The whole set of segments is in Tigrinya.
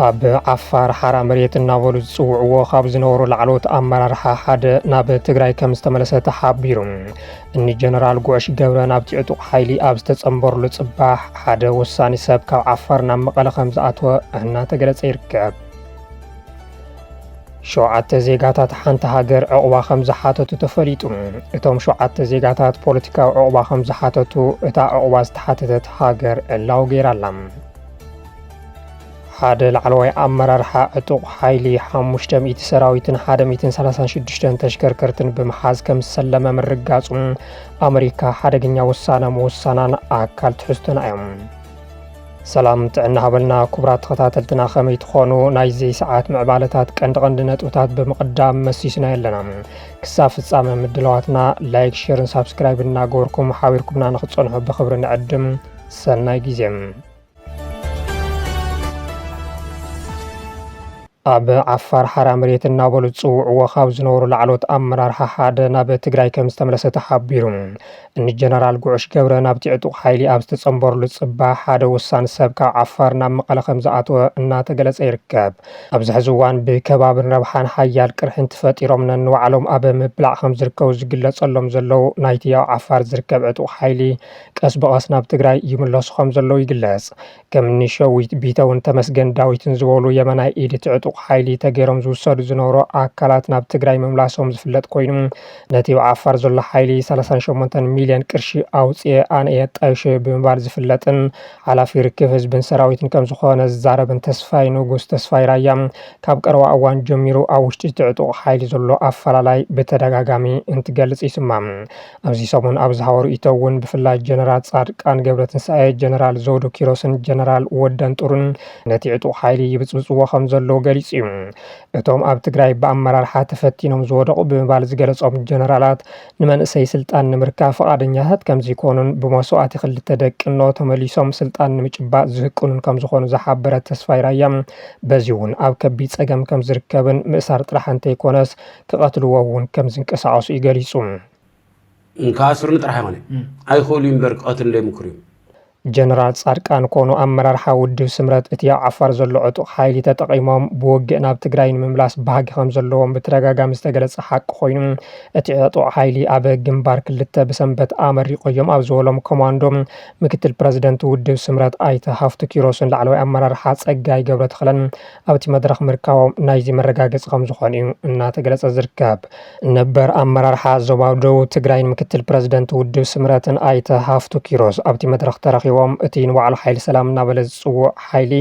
ኣብ ዓፋር ሓራ መሬት እናበሉ ዝፅውዕዎ ካብ ዝነበሩ ላዕለዎት ኣመራርሓ ሓደ ናብ ትግራይ ከም ዝተመለሰ ተሓቢሩ። እኒ ጀነራል ጉዕሽ ገብረ ናብቲ ዕጡቕ ሓይሊ ኣብ ዝተጸንበሩሉ ጽባሕ ሓደ ወሳኒ ሰብ ካብ ዓፋር ናብ መቐለ ከም ዝኣተወ እናተገለጸ ይርከብ። 7 ዜጋታት ሓንቲ ሃገር ዕቑባ ከም ዝሓተቱ ተፈሊጡ። እቶም 7 ዜጋታት ፖለቲካዊ ዕቑባ ከም ዝሓተቱ እታ ዕቑባ ዝተሓተተት ሃገር ዕላው ገይራላ። ሓደ ላዕለዋይ ኣመራርሓ ዕጡቕ ሓይሊ 500 ሰራዊትን 136 ተሽከርከርትን ብምሓዝ ከም ዝሰለመ ምርጋጹ ኣሜሪካ ሓደገኛ ውሳነ ምውሳናን ኣካል ትሕዝቶና እዮም። ሰላም ጥዕና ሃበልና ክቡራት ተኸታተልትና ከመይ ትኾኑ? ናይዚ ሰዓት ምዕባለታት ቀንዲ ነጥብታት ብምቕዳም መሲስና ኣለና። ክሳብ ፍጻመ ምድለዋትና ላይክ፣ ሼርን ሳብስክራይብ እናገበርኩም ሓቢርኩምና ንኽጸንሑ ብኽብሪ ንዕድም። ሰናይ ጊዜ። ኣብ ዓፋር ሓራ መሬት እናበሉ ዝፅውዕዎ ካብ ዝነበሩ ላዕለዎት ኣመራርሓ ሓደ ናብ ትግራይ ከም ዝተመለሰ ተሓቢሩ። እኒ ጀነራል ጉዕሽ ገብረ ናብቲ ዕጡቕ ሓይሊ ኣብ ዝተጸንበሩሉ ጽባሕ ሓደ ወሳኒ ሰብ ካብ ዓፋር ናብ መቐለ ከም ዝኣተወ እናተገለጸ ይርከብ። ኣብዚ ሕዚ እዋን ብከባብን ረብሓን ሓያል ቅርሕን ተፈጢሮም ነንባዕሎም ኣብ ምብላዕ ከም ዝርከቡ ዝግለጸሎም ዘለዉ ናይቲ ኣብ ዓፋር ዝርከብ ዕጡቕ ሓይሊ ቀስ ብቐስ ናብ ትግራይ ይምለሱ ከም ዘለዉ ይግለጽ። ከም እኒ ሸዊት ቢተውን ተመስገን ዳዊትን ዝበሉ የመናይ ኢድ እቲ ዕጡቕ ሓይሊ ተገይሮም ዝውሰዱ ዝነበሩ ኣካላት ናብ ትግራይ ምምላሶም ዝፍለጥ ኮይኑ ነቲ ዓፋር ዘሎ ሓይሊ 38 ሚልዮን ቅርሺ ኣውፅአ ኣነየ ጣይሽ ብምባል ዝፍለጥን ሓላፊ ርክብ ህዝብን ሰራዊትን ከም ዝኾነ ዝዛረብን ተስፋይ ንጉስ ተስፋይ ራያ ካብ ቀረባ እዋን ጀሚሩ ኣብ ውሽጢ እቲ ዕጡቕ ሓይሊ ዘሎ ኣፈላላይ ብተደጋጋሚ እንትገልጽ ይስማዕ። ኣብዚ ሰሙን ኣብ ዝሃበሩ ኢቶ እውን ብፍላይ ጀነራል ጻድቃን ገብረትንሳኤ፣ ጀነራል ዘውዱ ኪሮስን ጀነራል ወደን ጡርን ነቲ ዕጡቕ ሓይሊ ይብፅብፅዎ ከም ዘለዉ ገሊጹ እዩ። እቶም ኣብ ትግራይ ብኣመራርሓ ተፈቲኖም ዝወደቑ ብምባል ዝገለጾም ጀነራላት ንመንእሰይ ስልጣን ንምርካብ ፈቃደኛታት ከም ዘይኮኑን ብመስዋእቲ ክልተ ደቅኖ ተመሊሶም ስልጣን ንምጭባጥ ዝህቅኑን ከም ዝኾኑ ዝሓበረ ተስፋይ ራያ በዚ እውን ኣብ ከቢድ ፀገም ከም ዝርከብን ምእሳር ጥራሕ እንተይኮነስ ክቐትልዎ እውን ከም ዝንቀሳቐሱ ይገሊጹ። ካስሩን ጥራሕ ይኾነ ኣይኽእሉ እምበር ክቐትሉ ይምክሩ። ጀነራል ጻድቃን ኮኑ ኣመራርሓ ውድብ ስምረት እቲ ኣብ ዓፋር ዘሎ ዕጡቕ ሓይሊ ተጠቒሞም ብውግእ ናብ ትግራይ ንምምላስ ባህጊ ከም ዘለዎም ብተደጋጋሚ ዝተገለጸ ሓቂ ኮይኑ እቲ ዕጡቕ ሓይሊ ኣብ ግንባር ክልተ ብሰንበት ኣመሪቆ እዮም ኣብ ዝበሎም ኮማንዶ ምክትል ፕረዚደንት ውድብ ስምረት ኣይተ ሃፍቱ ኪሮስን ላዕለዋይ ኣመራርሓ ጸጋይ ገብረ ተኽለን ኣብቲ መድረኽ ምርካቦም ናይዚ መረጋገፂ ከም ዝኾነ እዩ እናተገለጸ ዝርከብ። ነበር ኣመራርሓ ዞባ ደቡብ ትግራይን ምክትል ፕረዚደንት ውድብ ስምረትን ኣይተ ሃፍቱ ኪሮስ ኣብቲ መድረኽ ተረኺቦም እቲ ንባዕሉ ሓይሊ ሰላም እናበለ ዝፅውዕ ሓይሊ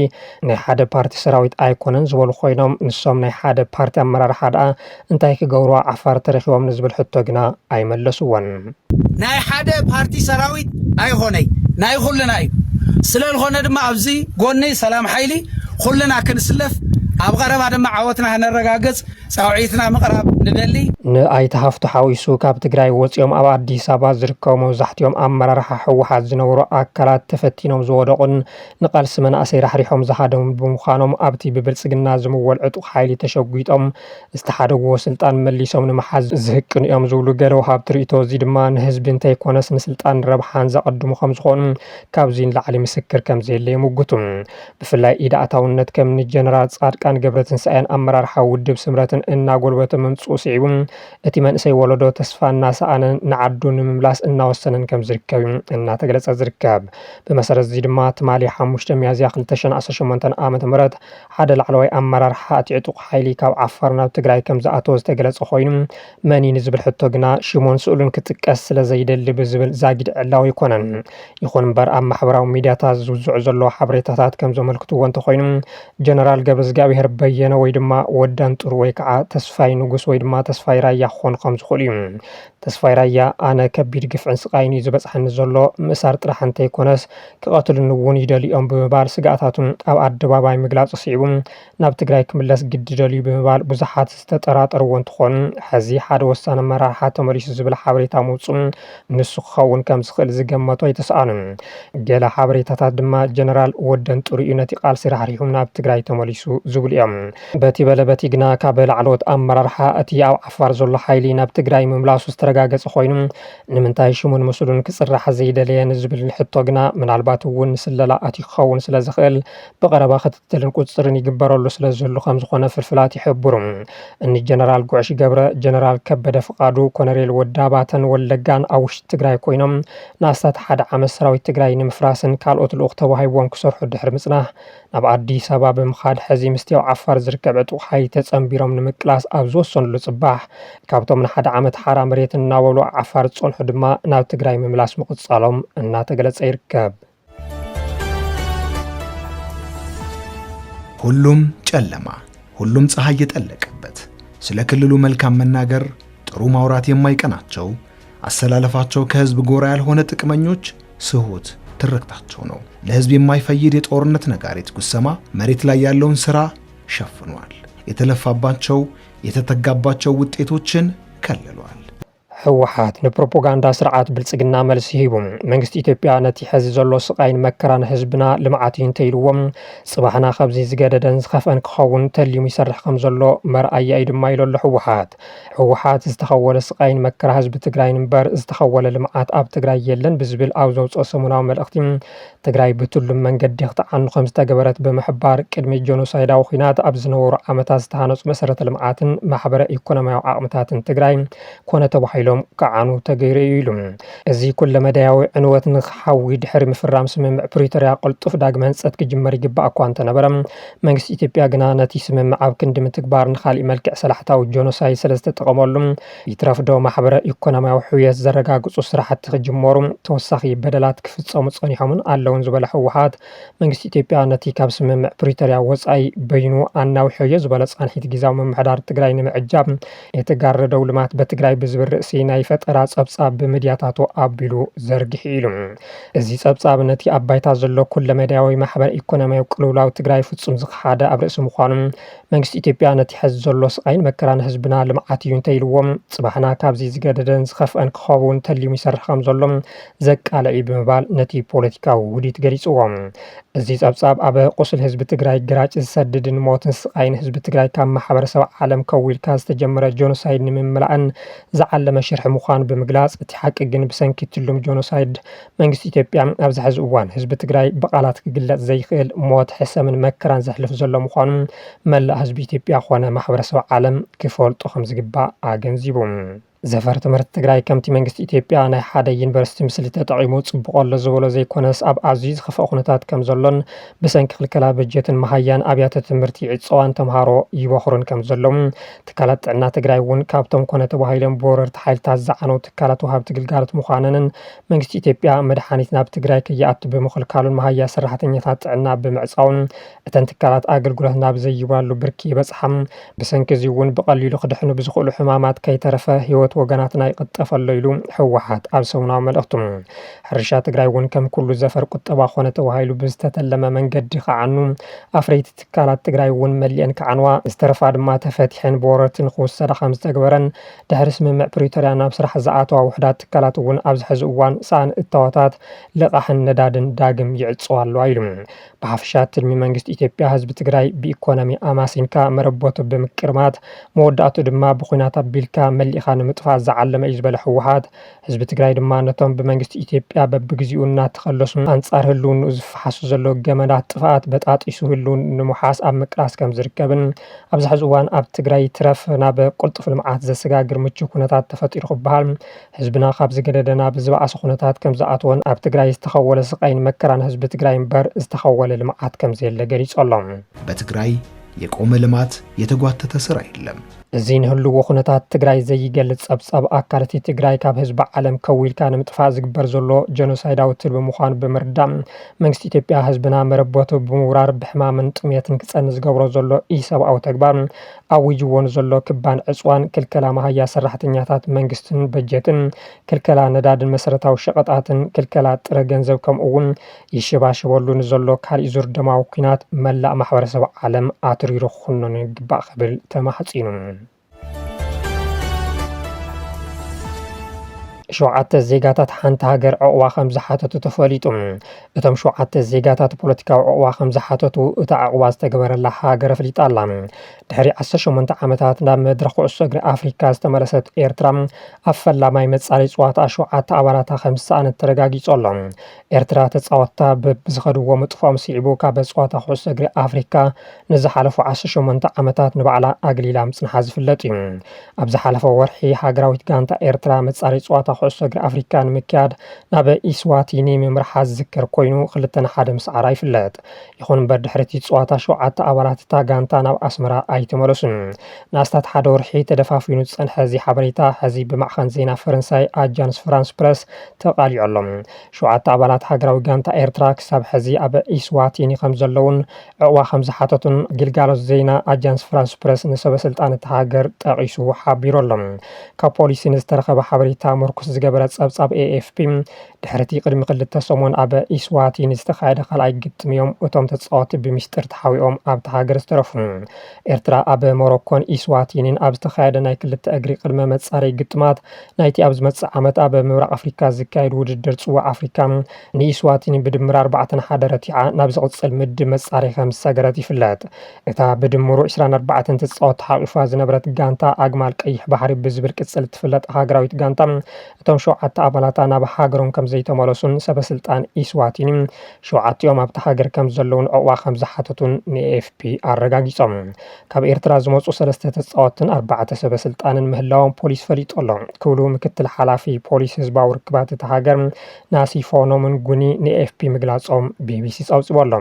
ናይ ሓደ ፓርቲ ሰራዊት ኣይኮነን ዝበሉ ኮይኖም ንሶም ናይ ሓደ ፓርቲ ኣመራርሓ ደኣ እንታይ ክገብሩ ዓፋር ተረኺቦም ንዝብል ሕቶ ግና ኣይመለሱዎን። ናይ ሓደ ፓርቲ ሰራዊት ኣይኮነይ ናይ ኩልና እዩ ስለዝኾነ ድማ ኣብዚ ጎኒ ሰላም ሓይሊ ኩልና ክንስለፍ ኣብ ቀረባ ድማ ዓወትና ነረጋገጽ ጻውዒትና ምቕራብ ንደሊ ንኣይተ ሃፍቱ ሓዊሱ ካብ ትግራይ ወፂኦም ኣብ ኣዲስ ኣበባ ዝርከቡ መብዛሕትኦም ኣመራርሓ ሕወሓት ዝነበሩ ኣካላት ተፈቲኖም ዝወደቑን ንቃልሲ መናእሰይ ራሕሪሖም ዝሃደሙ ብምዃኖም ኣብቲ ብብልጽግና ዝምወል ዕጡቕ ሓይሊ ተሸጒጦም ዝተሓደግዎ ስልጣን መሊሶም ንምሓዝ ዝህቅኑ እዮም ዝብሉ ገለ ወሃብቲ ርእቶ እዚ ድማ ንህዝቢ እንተይኮነስ ንስልጣን ረብሓን ዘቐድሙ ከም ዝኾኑ ካብዚ ንላዕሊ ምስክር ከም ዘየለ የምግቱ። ብፍላይ ኢድ ኣእታውነት ከም ንጀነራል ጻድቃን ገብረትንሳኤን ኣመራርሓ ውድብ ስምረትን እናጎልበተ ምምጽኡ ስዒቡ እቲ መንእሰይ ወለዶ ተስፋ እናሰኣነን ንዓዱ ንምምላስ እናወሰነን ከም ዝርከብ እናተገለጸ ዝርከብ። ብመሰረት እዚ ድማ ትማሊ 5 ሚያዝያ 2018 ዓመተ ምህረት ሓደ ላዕለዋይ ኣመራርሓ እቲ ዕጡቕ ሓይሊ ካብ ዓፋር ናብ ትግራይ ከም ዝኣተወ ዝተገለጸ ኮይኑ መኒ ንዝብል ሕቶ ግና ሽሙን ስእሉን ክጥቀስ ስለ ዘይደሊ ብዝብል ዛጊድ ዕላው ይኮነን። ይኹን እምበር ኣብ ማሕበራዊ ሚድያታት ዝውዝዑ ዘለዉ ሓበሬታታት ከም ዘመልክትዎ እንተኮይኑ ጀነራል ገብረዝጋቢሄር በየነ ወይ ድማ ወዳን ጡር ወይ ከዓ ተስፋይ ንጉስ ወይ ድማ ተስፋይ ራያ ክኾኑ ከም ዝኽእሉ እዩ። ተስፋይ ራያ ኣነ ከቢድ ግፍዕን ስቃይን እዩ ዝበፅሐኒ ዘሎ ምእሳር ጥራሕ እንተይኮነስ ክቐትሉኒ እውን ይደልዮም ብምባል ስጋኣታቱን ኣብ ኣደባባይ ምግላፁ ስዒቡ ናብ ትግራይ ክምለስ ግዲ ደልዩ ብምባል ብዙሓት ዝተጠራጠርዎ እንትኾኑ ሕዚ ሓደ ወሳኒ ኣመራርሓ ተመሊሱ ዝብል ሓበሬታ ምውፁ ንሱ ክኸውን ከም ዝኽእል ዝገመቶ ኣይተሰኣኑን። ገለ ሓበሬታታት ድማ ጀነራል ወደን ጡር እዩ ነቲ ቃልሲ ራሕሪሑ ናብ ትግራይ ተመሊሱ ዝብሉ ዝብል እዮም በቲ በለበቲ ግና ካብ ላዕለዎት ኣመራርሓ እቲ ኣብ ዓፋር ዘሎ ሓይሊ ናብ ትግራይ ምምላሱ ዝተረጋገፀ ኮይኑ ንምንታይ ሽሙን ምስሉን ክፅራሕ ዘይደለየን ዝብል ሕቶ ግና ምናልባት እውን ስለላ ኣቲ ክኸውን ስለ ዝኽእል ብቐረባ ክትትልን ቁፅርን ይግበረሉ ስለ ዘሎ ከም ዝኾነ ፍልፍላት ይሕብሩ እኒ ጀነራል ጉዕሽ ገብረ ጀነራል ከበደ ፍቃዱ ኮነሬል ወዳባተን ወለጋን ኣብ ውሽጢ ትግራይ ኮይኖም ንኣስታት ሓደ ዓመት ሰራዊት ትግራይ ንምፍራስን ካልኦት ልኡኽ ተባሂቦም ክሰርሑ ድሕሪ ምጽናሕ ናብ ኣዲስ ኣበባ ብምኻድ ሕዚ ምስቲ ኣብ ዓፋር ዝርከብ ዕጡቕ ሓይሊ ተጸንቢሮም ንምቅላስ ኣብ ዝወሰንሉ ጽባሕ ካብቶም ንሓደ ዓመት ሓራ መሬት እናበሉ ዓፋር ዝጸንሑ ድማ ናብ ትግራይ ምምላስ ምቕጻሎም እናተገለጸ ይርከብ። ሁሉም ጨለማ፣ ሁሉም ፀሐይ የጠለቀበት፣ ስለ ክልሉ መልካም መናገር ጥሩ ማውራት የማይቀናቸው አሰላለፋቸው ከህዝብ ጎራ ያልሆነ ጥቅመኞች ስሁት ትርክታቸው ነው። ለህዝብ የማይፈይድ የጦርነት ነጋሪት ጉሰማ መሬት ላይ ያለውን ስራ ሸፍኗል። የተለፋባቸው የተተጋባቸው ውጤቶችን ከልሏል። ህወሓት ንፕሮፓጋንዳ ስርዓት ብልጽግና መልሲ ሂቡ መንግስቲ ኢትዮጵያ ነቲ ሕዚ ዘሎ ስቃይን መከራን ህዝብና ልምዓት እንተይልዎም ጽባሕና ካብዚ ዝገደደን ዝኸፍአን ክኸውን ተሊሙ ይሰርሕ ከም ዘሎ መርኣያ እዩ ድማ ኢሉ ህወሓት ዝተኸወለ ስቃይን መከራ ህዝቢ ትግራይ እምበር ዝተኸወለ ልምዓት ኣብ ትግራይ የለን ብዝብል ኣብ ዘውፅኦ ሰሙናዊ መልእኽቲ ትግራይ ብቱሉም መንገዲ ክትዓኑ ከም ዝተገበረት ብምሕባር ቅድሚ ጆኖሳይዳዊ ኩናት ኣብ ዝነበሩ ዓመታት ዝተሃነፁ መሰረተ ልምዓትን ማሕበረ ኢኮኖሚያዊ ዓቕምታትን ትግራይ ኮነ ተባሂሎም كعنو تغير يلوم ازي كل مداوي عنوت نخحوي دحر مفرام سمم بريتوريا قلطف داغمن صد كجمر يغبا اكو انت نبرم منግስት ኢትዮጵያ ግና ነቲ ስምም ዓብ ክንዲ ምትግባር ንኻሊ መልክዕ ሰላሕታዊ ጆኖሳይድ ሰለስተ ተቀመሉም ይትረፍዶ ማሕበረ ኢኮኖሚያዊ ሕውየት ዘረጋግጹ ስራሕቲ ክጅመሩ ተወሳኺ በደላት ክፍጸሙ ጸኒሖምን ኣለውን ዝበለ ህወሓት መንግስት ኢትዮጵያ ነቲ ካብ ስምም ፕሪቶሪያ ወጻኢ በይኑ ኣናዊ ሕውየት ዝበለ ጻንሒት ጊዜያዊ ምምሕዳር ትግራይ ንምዕጃብ የተጋረደው ልማት በትግራይ ብዝብር ናይ ፈጠራ ጸብጻብ በሚድያታቱ ኣቢሉ ዘርግሕ ኢሉ እዚ ጸብጻብ ነቲ ኣባይታ ዘሎ ኩለ መዳያዊ ማሕበር ኢኮኖሚያዊ ቅልውላው ትግራይ ፍጹም ዝሓደ ኣብ ርእሲ ምዃኑ መንግስት ኢትዮጵያ ነቲ ሕዚ ዘሎ ስቃይን መከራን ህዝብና ልምዓት እዩ እንተይልዎም ጽባሕና ካብዚ ዝገደደን ዝኸፍአን ክኸውን ተሊሙ ይሰርሕ ከም ዘሎ ዘቃለዒ ብምባል ነቲ ፖለቲካዊ ውዲት ገሊጽዎም እዚ ጸብጻብ ኣብ ቁስል ህዝቢ ትግራይ ግራጭ ዝሰድድን ሞትን ስቃይን ህዝቢ ትግራይ ካብ ማሕበረሰብ ዓለም ከዊልካ ዝተጀመረ ጆኖሳይድ ንምምላእን ዝዓለመ ሽርሕ ምዃኑ ብምግላጽ እቲ ሓቂ ግን ብሰንኪ ትሉም ጆኖሳይድ መንግስት ኢትዮጵያ ኣብ ዝሕዚ እዋን ህዝቢ ትግራይ ብቃላት ክግለጽ ዘይኽእል ሞት ሕሰምን መከራን ዘሕልፍ ዘሎ ምዃኑ መላእ ህዝቢ ኢትዮጵያ ኮነ ማሕበረሰብ ዓለም ክፈልጦ ከም ዝግባእ ኣገንዚቡ ዘፈር ትምህርቲ ትግራይ ከምቲ መንግስት ኢትዮጵያ ናይ ሓደ ዩኒቨርሲቲ ምስሊ ተጠቂሙ ጽቡቆሎ ዝበሎ ዘይኮነስ ኣብ ኣዝዩ ዝኸፍአ ኩነታት ከም ዘሎን ብሰንኪ ክልከላ በጀትን መሃያን ኣብያተ ትምህርቲ ይዕፀዋን ተምሃሮ ይበኽሩን ከም ዘሎም ትካላት ጥዕና ትግራይ እውን ካብቶም ኮነ ተባሂሎም ብወረርቲ ሓይልታት ዝዓነው ትካላት ወሃብቲ ግልጋሎት ምዃነንን መንግስት ኢትዮጵያ መድሓኒት ናብ ትግራይ ከይኣቱ ብምኽልካሉን መሃያ ሰራሕተኛታት ጥዕና ብምዕፃውን እተን ትካላት ኣገልግሎት ናብ ዘይብላሉ ብርኪ ይበፅሓም ብሰንኪ እዚ እውን ብቐሊሉ ክድሕኑ ብዝኽእሉ ሕማማት ከይተረፈ ህይወት ወገናትና ይቅጠፈሉ ኢሉ ህወሓት ኣብ ሰሙናዊ መልእኽቱ ሕርሻ ትግራይ እውን ከም ኩሉ ዘፈር ቁጠባ ኮነ ተባሂሉ ብዝተተለመ መንገዲ ከዓኑ ኣፍረይቲ ትካላት ትግራይ እውን መሊአን ከዓንዋ ዝተረፋ ድማ ተፈቲሐን ብወረርትን ክውሰዳ ከም ዝተገበረን ድሕሪ ስምምዕ ፕሪቶሪያ ናብ ስራሕ ዝኣተዋ ውሕዳት ትካላት እውን ኣብዚ ሕዚ እዋን ሳን እታወታት ልቓሕን ነዳድን ዳግም ይዕፅዋ ኣለዋ ኢሉ ብሓፈሻ ትልሚ መንግስት ኢትዮጵያ ህዝቢ ትግራይ ብኢኮኖሚ ኣማሲንካ መረቦቱ ብምቅርማት መወዳእቱ ድማ ብኩናት ኣቢልካ መሊእኻ ንምጥፋእ ዝዓለመ እዩ ዝበለ ህወሓት ህዝቢ ትግራይ ድማ ነቶም ብመንግስቲ ኢትዮጵያ በብግዚኡ እናተኸለሱ ኣንጻር ህልውንኡ ዝፈሓሱ ዘሎ ገመዳት ጥፋኣት በጣጢሱ ህልውን ንምሓስ ኣብ ምቅላስ ከም ዝርከብን ኣብዚ ሕዚ እዋን ኣብ ትግራይ ትረፍ ናብ ቁልጡፍ ልምዓት ዘሰጋግር ምቹው ኩነታት ተፈጢሩ ክበሃል ህዝብና ካብ ዝገደደና ብዝበኣሰ ኩነታት ከም ዝኣትወን ኣብ ትግራይ ዝተኸወለ ስቃይን መከራን ህዝቢ ትግራይ እምበር ዝተኸወለ ልምዓት ከም ዘየለ ገሊጹ ኣሎ። በትግራይ የቆመ ልማት የተጓተተ ስራ የለም። እዚ ንህልዎ ኩነታት ትግራይ ዘይገልጽ ጸብጻብ ኣካላት ትግራይ ካብ ህዝቢ ዓለም ከዊልካ ንምጥፋእ ዝግበር ዘሎ ጆኖሳይዳዊ ትልቢ ምዃኑ ብምርዳእ መንግስቲ ኢትዮጵያ ህዝብና መረቦቱ ብምውራር ብሕማምን ጥሜትን ክጸንሕ ዝገብሮ ዘሎ ኢሰብኣዊ ተግባር ኣውጅዎን ዘሎ ክባን ዕፅዋን ክልከላ መሃያ ሰራሕተኛታት መንግስትን በጀትን ክልከላ ነዳድን መሰረታዊ ሸቐጣትን ክልከላ ጥረ ገንዘብ ከምኡውን ይሽባሽበሉ ንዘሎ ካልእ ዙር ደማዊ ኩናት መላእ ማሕበረሰብ ዓለም ኣትሪሩ ክኹነን ይግባእ ክብል ተማሕጺኑ ሸውዓተ ዜጋታት ሓንቲ ሃገር ዕቑባ ከም ዝሓተቱ ተፈሊጡ እቶም ሸውዓተ ዜጋታት ፖለቲካዊ ዕቑባ ከም ዝሓተቱ እታ ዕቑባ ዝተገበረላ ሃገር ኣፍሊጣ ኣላ ድሕሪ 18 ዓመታት ናብ መድረኽ ኩዕሶ እግሪ ኣፍሪካ ዝተመለሰት ኤርትራ ኣብ ፈላማይ መጻረዪ ፀዋታ 7 ኣባላታ ከም ዝሰኣነት ተረጋጊጹ ኣሎ ኤርትራ ተጻወትታ ብዝኸድዎ መጥፎም ስዒቡ ካብ ፀዋታ ኩዕሶ እግሪ ኣፍሪካ ንዝሓለፉ 18 ዓመታት ንባዕላ ኣግሊላ ምጽንሓ ዝፍለጥ እዩ ኣብ ዝሓለፈ ወርሒ ሃገራዊት ጋንታ ኤርትራ መጻረዪ ፀዋታ ኩዕሶ እግሪ ኣፍሪካ ንምክያድ ናብ ኢስዋቲኒ ምምርሓ ዝዝከር ኮይኑ 2-1 ምስዓራ ይፍለጥ ይኹን እምበር ድሕሪ እቲ ፀዋታ 7 ኣባላት እታ ጋንታ ናብ ኣስመራ ኣይተመለሱን ናስታት ሓደ ወርሒ ተደፋፊኑ ዝጸንሐ እዚ ሓበሬታ ሕዚ ብማዕኸን ዜና ፈረንሳይ ኣጃንስ ፍራንስ ፕረስ ተቃሊዑ ኣሎ 7 ኣባላት ሃገራዊ ጋንታ ኤርትራ ክሳብ ሕዚ ኣብ ኢስዋቲኒ ከም ዘለውን ዕቑባ ከም ዝሓተቱን ግልጋሎት ዜና ኣጃንስ ፍራንስ ፕረስ ንሰበስልጣን እቲ ሃገር ጠቒሱ ሓቢሩ ኣሎ ካብ ፖሊስ ዝተረኸበ ሓበሬታ ምርኩስ ዝገበረ ጸብጻብ AFP ድሕርቲ ቅድሚ 2 ሰሙን ኣብ ኢስዋቲኒ ዝተኻየደ ካልኣይ ግጥም እዮም እቶም ተጻወትቲ ብምስጢር ተሓዊኦም ኣብቲ ሃገር ዝተረፉ ኤርትራ ኣብ ሞሮኮን ኢስዋቲኒን ኣብ ዝተኻየደ ናይ 2 እግሪ ቅድመ መጻረዪ ግጥማት ናይቲ ኣብ ዝመጽእ ዓመት ኣብ ምብራቕ ኣፍሪካ ዝካየድ ውድድር ጽዋዕ ኣፍሪካ ንኢስዋቲኒ ብድምር 4-1 ረቲዓ ናብ ዝቕጽል ምድብ መጻረዪ ከም ዝሰገረት ይፍለጥ እታ ብድምሩ 24 ተጻወትቲ ሓቒፋ ዝነበረት ጋንታ ኣግማል ቀይሕ ባሕሪ ብዝብል ቅጽል ትፍለጥ ሃገራዊት ጋንታ እቶም 7 ኣባላታ ናብ ሃገሮም ከም ዘይተመለሱን ሰበስልጣን ኢስዋቲኒ 7ኦም ኣብቲ ሃገር ከም ዘለውን ዕቑባ ከም ዝሓተቱን ንኤኤፍፒ ኣረጋጊጾም ካብ ኤርትራ ዝመጹ 3 ተጻወትን 4 ሰበስልጣንን ምህላዎም ፖሊስ ፈሊጡ ኣሎ ክብሉ ምክትል ሓላፊ ፖሊስ ህዝባዊ ርክባት እቲ ሃገር ናሲፎኖምን ጉኒ ንኤኤፍፒ ምግላጾም ቢቢሲ ጸውጺቡ ኣሎ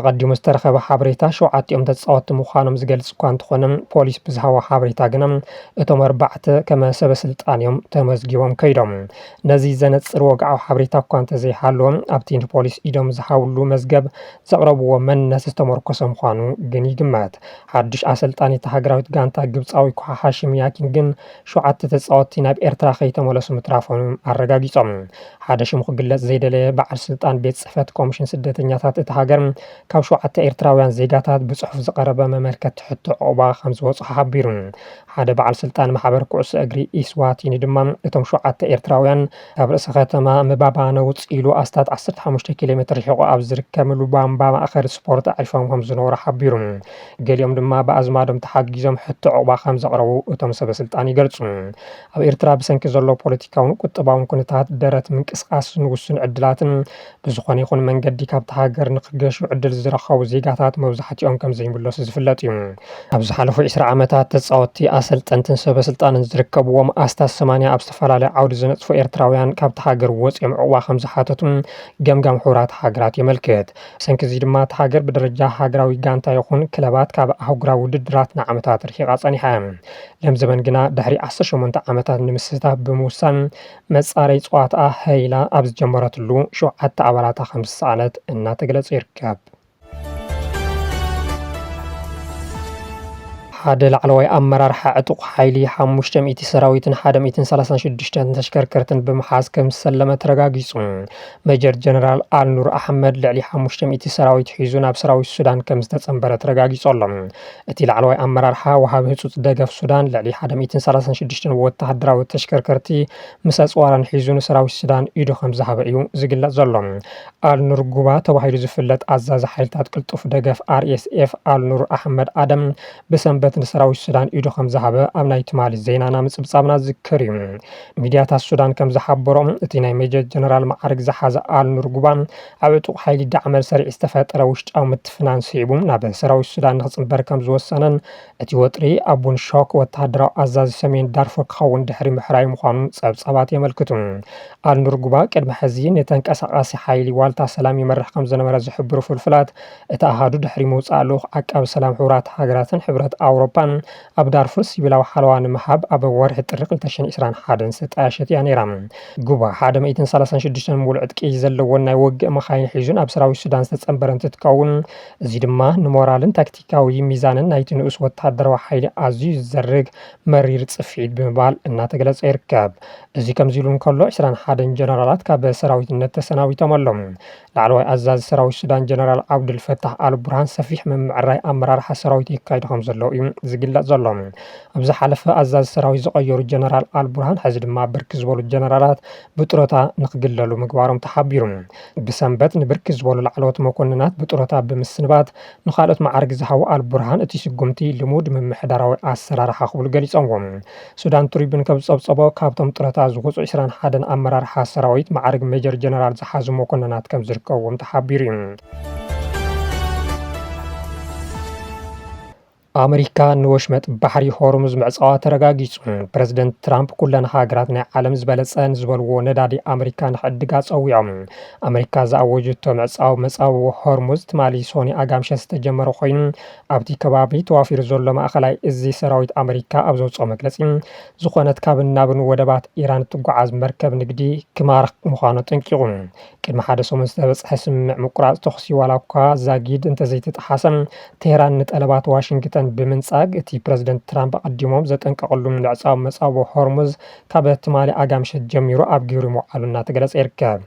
ኣቐዲሙ ዝተረኸበ ሓበሬታ 7ኦም ተጻወቲ ምዃኖም ዝገልጽ እኳ እንተኾነ ፖሊስ ብዝሃቦ ሓበሬታ ግና እቶም 4 ከመ ሰበስልጣን እዮም ተመዝጊቦም ከይዶም ነዚ ዘነጽር ወግዓዊ ሓበሬታ እኳ እንተዘይሃለዎም ኣብቲ ፖሊስ ኢዶም ዝሃብሉ መዝገብ ዘቕረብዎ መንነት ዝተመርኮሰ ምዃኑ ግን ይግመት ሓድሽ ኣሰልጣኒ እቲ ሃገራዊት ጋንታ ግብፃዊ ኩሓ ሃሽም ያኪን ግን 7 ተጻወትቲ ናብ ኤርትራ ከይተመለሱ ምትራፎም ኣረጋጊጾም ሓደ ሽሙ ክግለጽ ዘይደለየ በዓል ስልጣን ቤት ጽሕፈት ኮሚሽን ስደተኛታት እቲ ሃገር ካብ 7 ኤርትራውያን ዜጋታት ብጽሑፍ ዝቐረበ መመልከት ሕቶ ዕቑባ ከም ዝወጽኡ ሓቢሩ ሓደ በዓል ስልጣን ማሕበር ኩዕሶ እግሪ ኢስዋቲኒ ድማ እቶም 7 ኤርትራውያን ካብ ርእሰ ከተማ ምባባነ ውፅኢሉ ኣስታት 15 ኪሎ ሜትር ርሒቑ ኣብ ዝርከብ ሉባምባ ማእኸል ስፖርት ኣዕሪፎም ከም ዝነበሩ ሓቢሩ ገሊኦም ድማ ብኣዝማዶም ተሓጊዞም ሕቶ ዕቑባ ከም ዘቕረቡ እቶም ሰበስልጣን ይገልጹ ኣብ ኤርትራ ብሰንኪ ዘሎ ፖለቲካውን ቁጠባውን ኩነታት ደረት ምንቅስቃስን ውሱን ዕድላትን ብዝኾነ ይኹን መንገዲ ካብቲ ሃገር ንክገሹ ዕድል ዝረኸቡ ዜጋታት መብዛሕትኦም ከም ዘይምለሱ ዝፍለጥ እዩ ኣብ ዝሓለፉ 20 ዓመታት ተጻወትቲ ኣሰልጠንትን ሰበስልጣንን ዝርከብዎም ኣስታት 80 ኣብ ዝተፈላለዩ ዓውዲ ዝነጥፉ ኤርትራውያን ካብቲ ሃገር ወፂኦም ዕቑባ ከም ዝሓተቱ ገምጋም ሕቡራት ሃገራት የመልክት ሰንኪ እዚ ድማ እቲ ሃገር ብደረጃ ሃገራዊ ጋንታ ይኹን ክለባት ካብ ኣህጉራዊ ውድድራት ንዓመታት ርሒቓ ጸኒሓ ለም ዘመን ግና ድሕሪ 18 ዓመታት ንምስታፍ ብምውሳን መጻረዪ ፀዋታ ሃይላ ኣብ ዝጀመረትሉ 7 ኣባላታ ከም ዝሰኣነት እናተገለጸ ይርከብ ሓደ ላዕለዋይ ኣመራርሓ ዕጡቕ ሓይሊ 500 ሰራዊትን 136 ተሽከርከርትን ብምሓዝ ከም ዝሰለመ ተረጋጊጹ ሜጀር ጀነራል ኣልኑር ኣሕመድ ልዕሊ 500 ሰራዊት ሒዙ ናብ ሰራዊት ሱዳን ከም ዝተጸንበረ ተረጋጊጹ ኣሎ እቲ ላዕለዋይ ኣመራርሓ ወሃቢ ህጹጽ ደገፍ ሱዳን ልዕሊ 136 ወተሃደራዊ ተሽከርከርቲ ምስ ኣጽዋራን ሒዙ ንሰራዊት ሱዳን ኢዱ ከም ዝሃበ እዩ ዝግለጽ ዘሎ ኣልኑር ጉባ ተባሂሉ ዝፍለጥ ኣዛዚ ሓይልታት ቅልጡፍ ደገፍ RSF ኣልኑር ኣሕመድ ኣደም ብሰንበት ንሰራዊት ሱዳን ኢዱ ከም ዝሃበ ኣብ ናይ ትማሊ ዜናና ምጽብጻብና ዝክር እዩ ሚድያታት ሱዳን ከም ዝሓበሮም እቲ ናይ ሜጀር ጀነራል ማዕርግ ዝሓዘ ኣልኑር ጉባ ኣብ ዕጡቕ ሓይሊ ዳዕመል ሰሪዕ ዝተፈጠረ ውሽጣዊ ምትፍናን ስዒቡ ናብ ሰራዊት ሱዳን ንኽጽንበር ከም ዝወሰነን እቲ ወጥሪ ኣቡን ሾክ ወተሃደራዊ ኣዛዚ ሰሜን ዳርፉር ክኸውን ድሕሪ ምሕራይ ምዃኑ ጸብጻባት የመልክቱ ኣልኑር ጉባ ቅድሚ ሕዚ ንተንቀሳቓሲ ሓይሊ ዋልታ ሰላም ይመርሕ ከም ዝነበረ ዝሕብሩ ፍልፍላት እቲ ኣሃዱ ድሕሪ ምውፃእ ልኡኽ ዓቃቢ ሰላም ሕቡራት ሃገራትን ሕብረት ኣውሮፓን ኣብ ዳርፉር ሲቪላዊ ሓለዋ ንምሃብ ኣብ ወርሒ ጥሪ 2021 ዝተጣየሸት እያ ነይራ ጉባ 136 ሙሉእ ዕጥቂ ዘለዎን ናይ ወግእ መኻይን ሒዙ ኣብ ሰራዊት ሱዳን ዝተጸንበረ እንትትከውን እዚ ድማ ንሞራልን ታክቲካዊ ሚዛንን ናይቲ ንኡስ ወተሃደራዊ ሓይሊ ኣዝዩ ዝዘርግ መሪር ጽፊት ብምባል እናተገለጸ ይርከብ እዚ ከምዚ ኢሉ እንከሎ 21 ጀነራላት ካብ ሰራዊትነት ተሰናቢቶም ኣሎም ላዕለዋይ ኣዛዚ ሰራዊት ሱዳን ጀነራል ዓብዱልፈታሕ አልቡርሃን ሰፊሕ ምምዕራይ ኣመራርሓ ሰራዊት የካይዱ ከም ዘለዉ እዩ ዝግለጽ ዘሎ። ኣብዚ ሓለፈ ኣዛዚ ሰራዊት ዝቐየሩ ጀነራል አልቡርሃን ሕዚ ድማ ብርኪ ዝበሉ ጀነራላት ብጡረታ ንክግለሉ ምግባሮም ተሓቢሩ። ብሰንበት ንብርኪ ዝበሉ ላዕለዎት መኮንናት ብጡረታ ብምስንባት ንኻልኦት ማዕርግ ዝሃቡ አልቡርሃን እቲ ስጉምቲ ልሙድ ምምሕዳራዊ ኣሰራርሓ ክብሉ ገሊፆምዎም። ሱዳን ትሪቡን ከም ዝፀብፀቦ ካብቶም ጡረታ ዝውፁ 21 ኣመራርሓ ሰራዊት ማዕርግ ሜጀር ጀነራል ዝሓዙ መኮንናት ከም ዝርከብዎም ተሓቢሩ እዩ። ኣሜሪካ ንወሽመጥ ባሕሪ ሆርሙዝ ምዕፃዋ ተረጋጊጹ። ፕረዚደንት ትራምፕ ኩለን ሃገራት ናይ ዓለም ዝበለፀን ዝበልዎ ነዳዲ ኣሜሪካ ንክዕድጋ ፀዊዖም። ኣሜሪካ ዝኣወጀቶ ምዕፃው መፃዊ ሆርሙዝ ትማሊ ሶኒ ኣጋምሸት ዝተጀመረ ኮይኑ ኣብቲ ከባቢ ተዋፊሩ ዘሎ ማእኸላይ እዚ ሰራዊት ኣሜሪካ ኣብ ዘውፅኦ መግለፂ ዝኾነት ካብን ናብን ወደባት ኢራን ትጓዓዝ መርከብ ንግዲ ክማርኽ ምዃኑ ጠንቂቑ። ቅድሚ ሓደ ሰሙን ዝተበፅሐ ስምምዕ ምቁራፅ ተኽሲ ዋላ እኳ ዛጊድ እንተዘይተጠሓሰ ቴህራን ንጠለባት ዋሽንግተን ብምንጻግ እቲ ፕረዚደንት ትራምፕ ቀዲሞም ዘጠንቀቐሉ ምዕፃው መፃዊ ሆርሙዝ ካብ ትማሊ ኣጋምሸት ጀሚሩ ኣብ ግብሪ ምውዓሉ እናተገለጸ ይርከብ።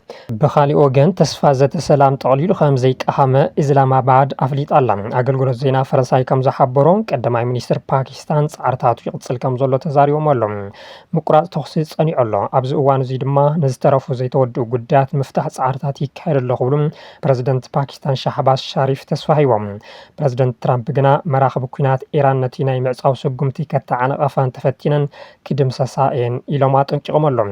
ብኻሊእ ወገን ተስፋ ዘተ ሰላም ጠቕሊሉ ከም ዘይቀሃመ ኢስላማባድ ኣፍሊጣ ኣላ። ኣገልግሎት ዜና ፈረንሳይ ከም ዝሓበሮ ቀዳማይ ሚኒስትር ፓኪስታን ጻዕርታቱ ይቕፅል ከም ዘሎ ተዛሪቦም ኣሎ። ምቁራፅ ተኽሲ ጸኒዑ ኣሎ። ኣብዚ እዋን እዚ ድማ ንዝተረፉ ዘይተወድኡ ጉዳያት ምፍታሕ ጻዕርታት ይካየድ ኣሎ ክብሉ ፕረዚደንት ፓኪስታን ሻህባዝ ሻሪፍ ተስፋ ሂቦም። ፕረዚደንት ትራምፕ ግና መራኸቢ ኩናት ኢራን ነቲ ናይ ምዕፃው ስጉምቲ ከተዓነቐፋን ተፈቲነን ክድምሰሳ እየን ኢሎም ኣጠንቂቖም ኣሎም።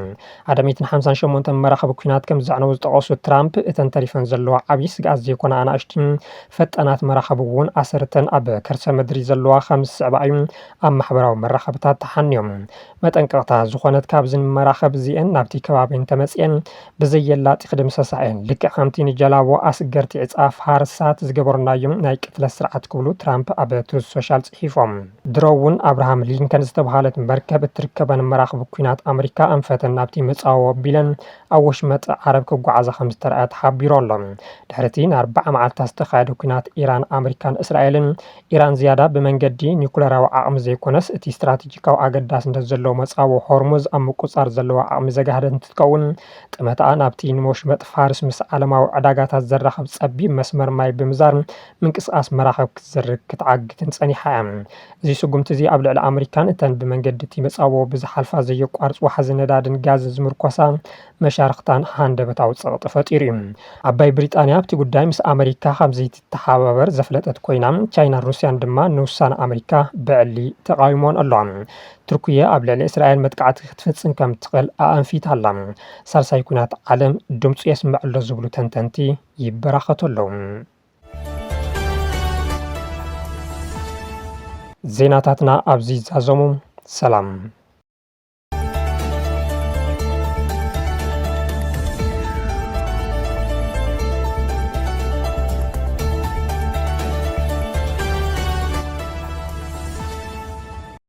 158 መራኸቢ ኩናት ከም ዘዕነው ዝጠቐሱ ትራምፕ እተን ተሪፈን ዘለዋ ዓብዪ ስግኣት ዘይኮነ ኣናእሽቲ ፈጣናት መራኸቢ እውን ኣሰርተን ኣብ ከርሰ ምድሪ ዘለዋ ከም ዝስዕባ እዩ ኣብ ማሕበራዊ መራኸብታት ተሓንዮም። መጠንቀቕታ ዝኾነት ካብዝን መራኸብ እዚአን ናብቲ ከባቢን ተመፅአን ብዘየላጢ ክድምሰሳ እየን ልክዕ ከምቲ ንጀላቦ ኣስገርቲ ዕፃፍ ሃርሳት ዝገበርናዮም ናይ ቅትለት ስርዓት ክብሉ ትራምፕ ኣብ ትሩዝ ሶሻል ጽሒፎም። ድሮውን አብርሃም ሊንከን ዝተባሃለት መርከብ እትርከበን መራኸቢ ኩናት ኣሜሪካ ኣንፈተን ናብቲ ምፅዋው ኣቢለን ኣብ ወሽመጥ ዓረብ ክጓዓዛ ከም ዝተረኣያ ተሓቢሩ ኣሎ። ድሕርቲ ን40 መዓልታት ዝተኻየደ ኩናት ኢራን ኣሜሪካን እስራኤልን ኢራን ዝያዳ ብመንገዲ ኒኩለራዊ ዓቕሚ ዘይኮነስ እቲ ስትራቴጂካዊ ኣገዳስነት ዘለዎ መፃዊ ሆርሙዝ ኣብ ምቁፃር ዘለዋ ዓቕሚ ዘጋህደት እንትትከውን ጥመትኣ ናብቲ ንወሽመጥ ፋርስ ምስ ዓለማዊ ዕዳጋታት ዘራኸብ ፀቢብ መስመር ማይ ብምዛር ምንቅስቃስ መራኸብ ክትዘርግ ክትዓግትን ፀኒሓ እያ። እዚ ስጉምቲ እዚ ኣብ ልዕሊ ኣሜሪካን እተን ብመንገዲ እቲ መፃወ ብዝሓልፋ ዘየቋርፅ ዋሕዚ ነዳድን ጋዝን ዝምርኮሳ መሻርክታን ሃንደበታዊ ፀቕጢ ፈጢሩ እዩ። ኣባይ ብሪጣንያ ኣብቲ ጉዳይ ምስ ኣሜሪካ ከምዘይትተሓባበር ዘፍለጠት ኮይና ቻይናን ሩስያን ድማ ንውሳነ ኣሜሪካ ብዕሊ ተቃዊሞን ኣለዋ። ቱርክያ ኣብ ልዕሊ እስራኤል መጥቃዕቲ ክትፍፅም ከም ትኽእል ኣንፊታ ኣላ። ሳልሳይ ኩናት ዓለም ድምፁ የስምዕ ኣሎ ዝብሉ ተንተንቲ ይበራኸቱ ኣለዉ። ዜናታትና ኣብዚ ዛዘሙ ሰላም።